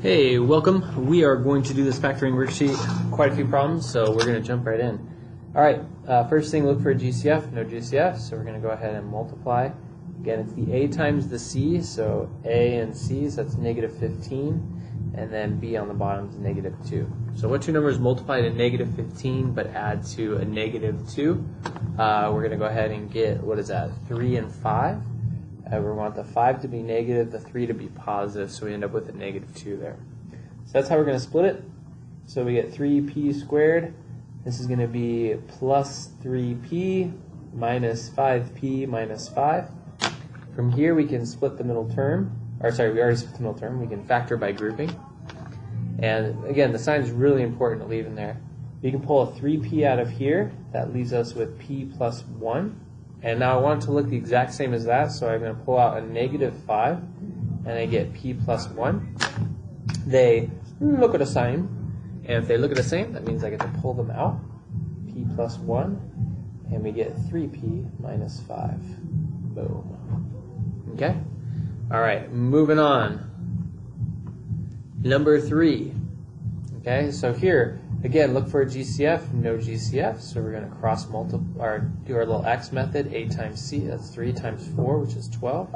Hey, welcome. We are going to do this factoring worksheet, quite a few problems, so we're going to jump right in. Alright, first thing, look for a GCF, no GCF, so we're going to go ahead and multiply. Again, it's the A times the C, so A and C, so that's negative 15, and then B on the bottom is negative 2. So what two numbers multiply to negative 15 but add to a negative 2? We're going to go ahead and get, what is that, 3 and 5. We want the 5 to be negative, the 3 to be positive, so we end up with a negative 2 there. So that's how we're going to split it. So we get 3p squared. This is going to be plus 3p minus 5p minus 5. From here we can split the middle term. Or sorry, we already split the middle term. We can factor by grouping. And again, the sign is really important to leave in there. You can pull a 3p out of here. That leaves us with p plus 1. And now I want it to look the exact same as that, so I'm going to pull out a negative 5, and I get p plus 1. They look at the same, and if they look at the same, that means I get to pull them out. P plus 1, and we get 3p minus 5. Boom. Okay? Alright, moving on. Number 3. Okay, so here, again, look for a GCF, no GCF, so we're going to cross multiply, or do our little X method, A times C, that's 3 times 4, which is 12,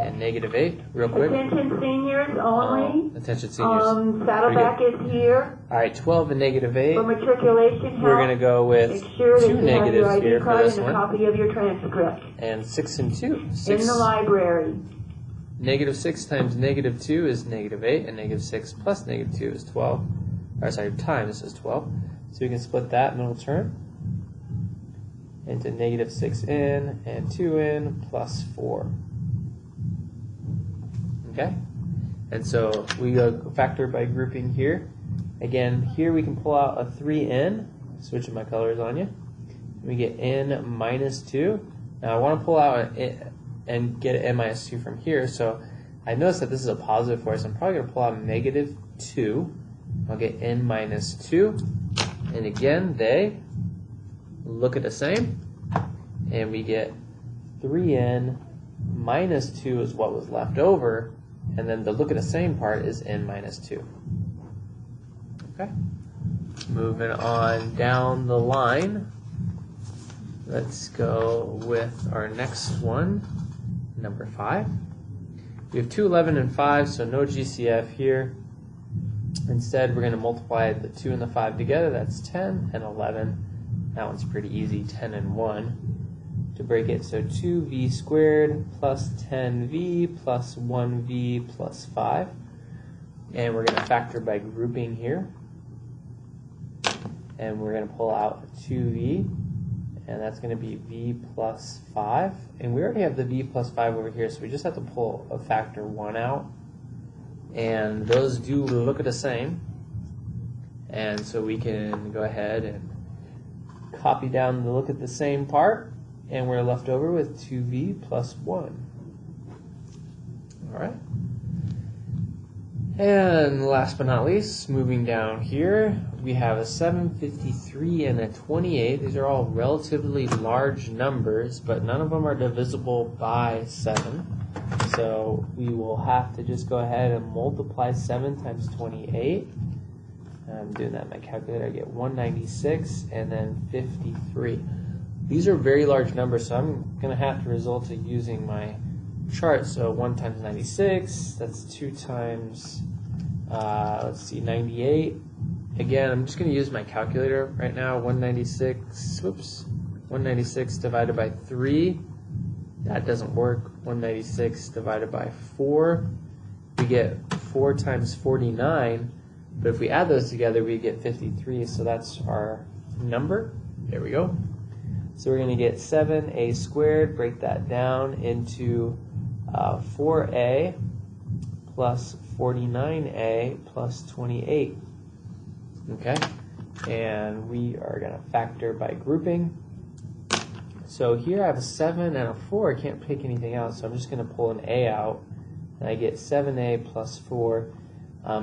and negative 8, real quick. Attention seniors only. Attention seniors. Saddleback is here. Alright, 12 and negative 8. For matriculation help, we're going to go with make sure that 2 you have your negatives ID here for card this and a one. copy of your transcript. And 6 and 2. 6. In the library. Negative 6 times negative 2 is negative 8, and negative 6 plus negative 2 is 12. Or sorry, times is 12. So we can split that middle term into negative 6 in and 2 in plus 4. Okay? And so we go factor by grouping here. Again, here we can pull out a 3 in. Switching my colors on you. We get n minus 2. Now I want to pull out and get an n minus 2 from here. So I notice that this is a positive for us. I'm probably going to pull out a negative 2. I'll get n minus 2, and again, they look at the same, and we get 3n minus 2 is what was left over, and then the look at the same part is n minus 2. Okay, moving on down the line, let's go with our next one, number 5. We have 2, 11, and 5, so no GCF here. Instead, we're going to multiply the 2 and the 5 together. That's 10 and 11. That one's pretty easy, 10 and 1. To break it, so 2v squared plus 10v plus 1v plus 5. And we're going to factor by grouping here. And we're going to pull out 2v. And that's going to be v plus 5. And we already have the v plus 5 over here, so we just have to pull a factor 1 out. And those do look the same, and so we can go ahead and copy down the look at the same part, and we're left over with 2v plus 1. Alright, and last but not least, moving down here, we have a 753 and a 28. These are all relatively large numbers, but none of them are divisible by 7. So we will have to just go ahead and multiply 7 times 28. I'm doing that in my calculator. I get 196 and then 53. These are very large numbers, so I'm going to have to resort to using my chart. So 1 times 96, that's 2 times, let's see, 98. Again, I'm just going to use my calculator right now. 196 divided by 3. That doesn't work. 196 divided by 4. We get 4 times 49. But if we add those together, we get 53. So that's our number. There we go. So we're going to get 7a squared. Break that down into 4a plus 49a plus 28. Okay? And we are going to factor by grouping. So here I have a 7 and a 4. I can't pick anything out, so I'm just going to pull an a out. And I get 7a plus 4.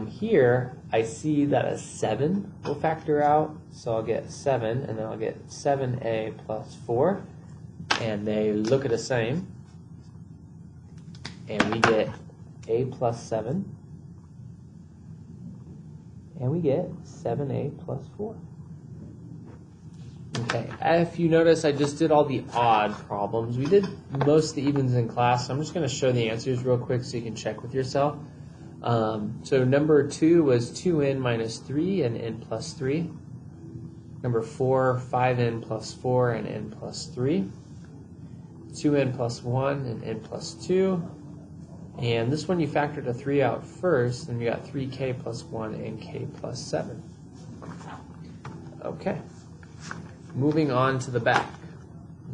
Here I see that a 7 will factor out, so I'll get 7, and then I'll get 7a plus 4. And they look at the same. And we get a plus 7 and we get 7a plus 4. Okay, if you notice, I just did all the odd problems. We did most of the evens in class, so I'm just going to show the answers real quick so you can check with yourself. So number 2 was 2n minus 3 and n plus 3. Number 4, 5n plus 4 and n plus 3. 2n plus 1 and n plus 2. And this one you factored a 3 out first, and you got 3k plus 1 and k plus 7. Okay. Moving on to the back.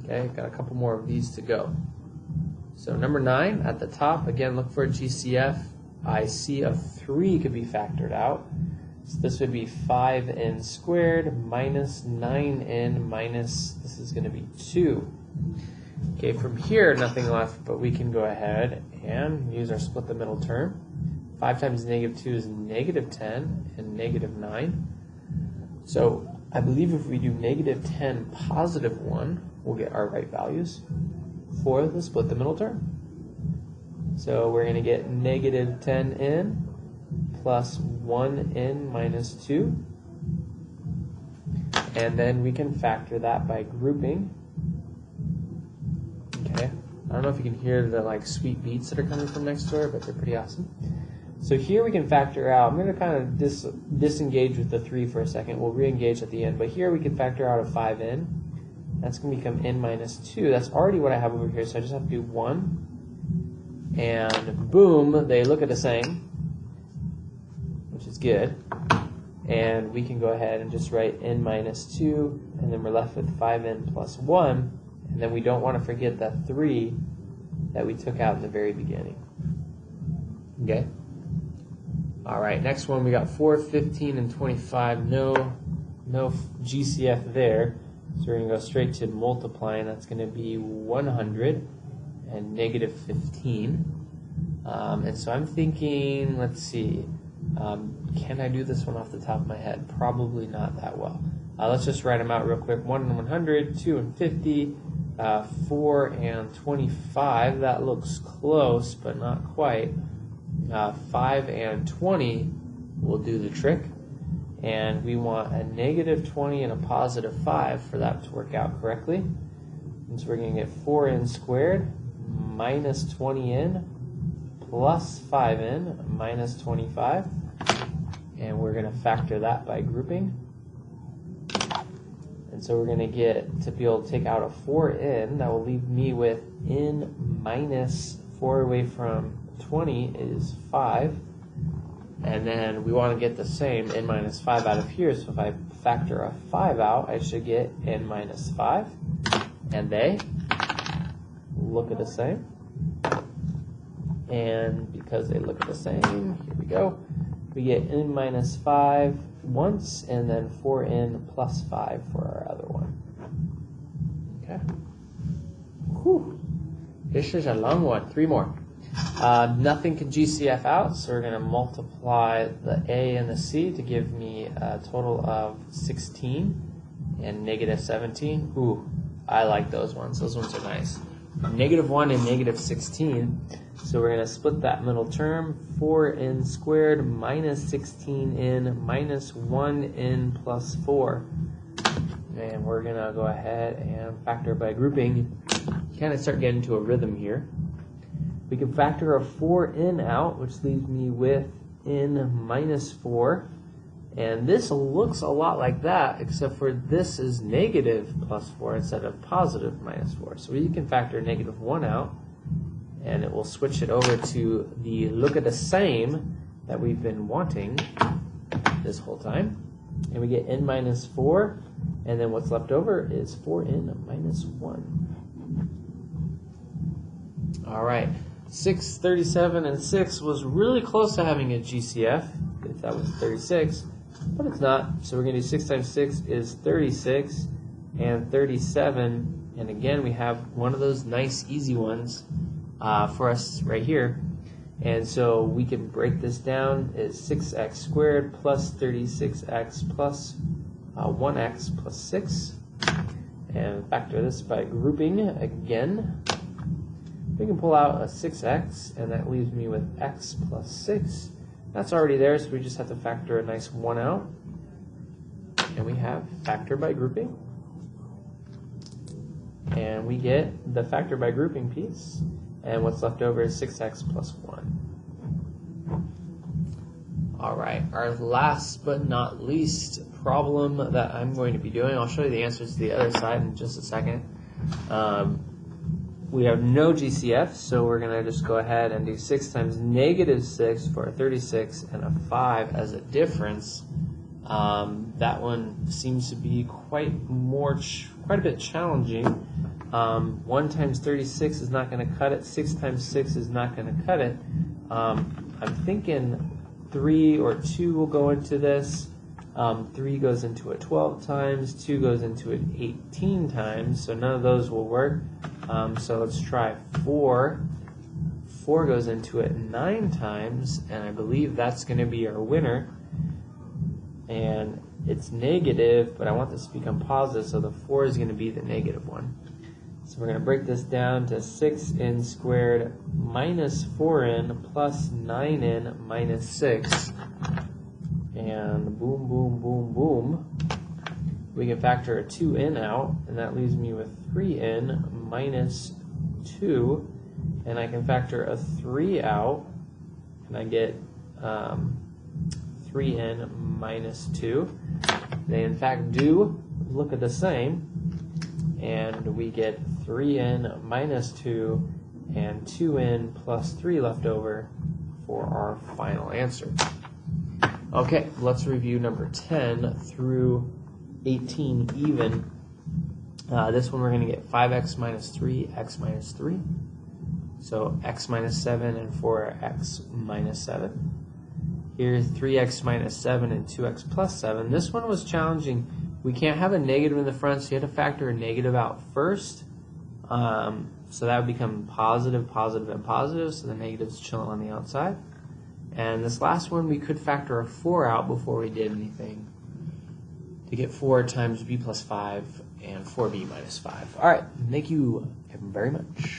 Okay, got a couple more of these to go. So number 9 at the top, again, look for a GCF. I see a 3 could be factored out. So this would be 5n squared minus 9n minus, this is going to be 2. Okay, from here, nothing left, but we can go ahead and use our split the middle term. 5 times negative 2 is negative 10 and negative 9. So I believe if we do negative 10, positive 1, we'll get our right values for the split the middle term. So we're going to get negative 10n plus 1n minus 2. And then we can factor that by grouping. Okay, I don't know if you can hear the like sweet beats that are coming from next door, but they're pretty awesome. So here we can factor out, I'm going to kind of disengage with the 3 for a second. We'll re-engage at the end. But here we can factor out a 5n. That's going to become n minus 2. That's already what I have over here, so I just have to do 1. And boom, they look at the same, which is good. And we can go ahead and just write n minus 2, and then we're left with 5n plus 1. And then we don't want to forget that 3 that we took out in the very beginning. Okay? All right, next one we got 4, 15, and 25. No GCF there. So we're going to go straight to multiplying. That's going to be 100 and negative 15. And so I'm thinking, let's see, can I do this one off the top of my head? Probably not that well. Let's just write them out real quick. 1 and 100, 2 and 50, 4 and 25. That looks close, but not quite. 5 and 20 will do the trick. And we want a negative 20 and a positive 5 for that to work out correctly. And so we're going to get 4n squared minus 20n plus 5n minus 25. And we're going to factor that by grouping. And so we're going to get, to be able to take out a 4n, that will leave me with n minus 4 away from 20 is 5. And then we want to get the same n minus 5 out of here. So if I factor a 5 out, I should get n minus 5. And they look at the same. And because they look at the same, here we go. We get n minus 5 once, and then 4n plus 5 for our other one. Okay. Whew. This is a long one. 3 more. Nothing can GCF out, so we're going to multiply the a and the c to give me a total of 16 and negative 17. Ooh, I like those ones. Those ones are nice. Negative 1 and negative 16. So we're going to split that middle term. 4n squared minus 16n minus 1n plus 4. And we're going to go ahead and factor by grouping. Kind of start getting into a rhythm here. We can factor a 4n out, which leaves me with n minus 4. And this looks a lot like that, except for this is negative plus 4 instead of positive minus 4. So we can factor negative 1 out, and it will switch it over to the look at the same that we've been wanting this whole time. And we get n minus 4, and then what's left over is 4n minus 1. All right. 6, 37, and 6 was really close to having a GCF, if that was 36, but it's not. So we're going to do 6 times 6 is 36, and 37, and again we have one of those nice easy ones for us right here. And so we can break this down as 6x squared plus 36x plus 1x plus 6, and factor this by grouping again. We can pull out a 6x, and that leaves me with x plus 6. That's already there, so we just have to factor a nice 1 out. And we have factor by grouping. And we get the factor by grouping piece. And what's left over is 6x plus 1. All right, our last but not least problem that I'm going to be doing, I'll show you the answers to the other side in just a second. We have no GCF, so we're going to just go ahead and do 6 times -6 for a 36 and a 5 as a difference. That one seems to be quite a bit challenging. 1 times 36 is not going to cut it. 6 times 6 is not going to cut it. I'm thinking 3 or 2 will go into this. 3 goes into it 12 times. 2 goes into it 18 times. So none of those will work. So let's try 4. 4 goes into it 9 times, and I believe that's going to be our winner. And it's negative, but I want this to become positive, so the 4 is going to be the negative one. So we're going to break this down to 6n squared minus 4n plus 9n minus 6. And boom, boom, boom, boom. We can factor a 2n out, and that leaves me with 3n minus 2. And I can factor a 3 out, and I get 3n minus 2. They in fact do look at the same, and we get 3n minus 2 and 2n plus 3 left over for our final answer. Okay, let's review number 10 through 18 even. This one we're going to get 5x minus 3, x minus 3. So x minus 7 and 4x minus 7. Here's 3x minus 7 and 2x plus 7. This one was challenging. We can't have a negative in the front, so you have to factor a negative out first. So that would become positive, positive, and positive, so the negative's chilling on the outside. And this last one, we could factor a 4 out before we did anything to get 4 times b plus 5 and 4b minus 5. All right, thank you very much.